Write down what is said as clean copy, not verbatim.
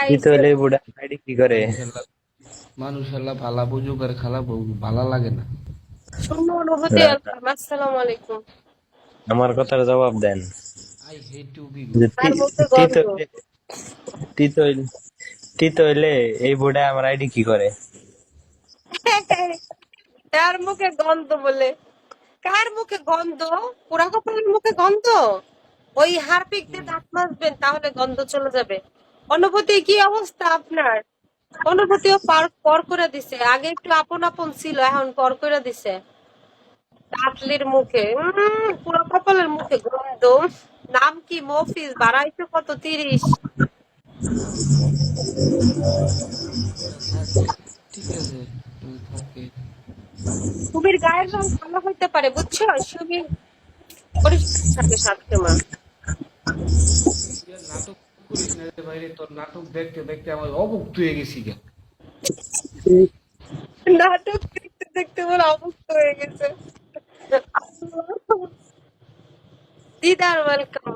তিতো খাইছে। হইলে বুড়া আইডি কি করে? মানুষ আল্লাহ ভালা বুঝুক আর খালা ভালা লাগে না। শূন্য অনুভূতি বুড়া, আলফাম। আসসালামু আলাইকুম। আমার কথার জবাব দেন। আই হেট টু বি যে রুড। তার মুখে তিতো গন্ধ। হইলে তিতো হইলে তিতো হইলে এই বুড়া আমার আইডি কি করে? তার মুখে গন্ধ বলে? কার মুখে গন্ধ? পোড়া কপালের মুখে গন্ধ? ওই হারপিক দিয়ে দাঁত মাজবেন, তাহলে গন্ধ চলে যাবে। অনুভূতি কি অবস্থা আপনার? অনুভূতিও পর করে দিছে। আগে একটু আপন আপন ছিল, এখন পর করে দিছে। টাটলির মুখে পুরো কপালের মুখে গন্ধ। নাম কি? মফিজ। বাড়াইছো কত? 30। থাক, ঠিক আছে, থাকে। সুমির গায়ের রং ভালো হইতে পারে, বুঝছো? সুমি পরিষ্কার থাকে সবসময়। তুই আর নাটক করিস না রে ভাই রে, তোর নাটক দেখতে দেখতে আমার অভুক্ত হয়ে গেছি গা। নাটক দেখতে দেখতে আমার অবস্থা হয়ে গেছে। দিদার ওয়েলকাম।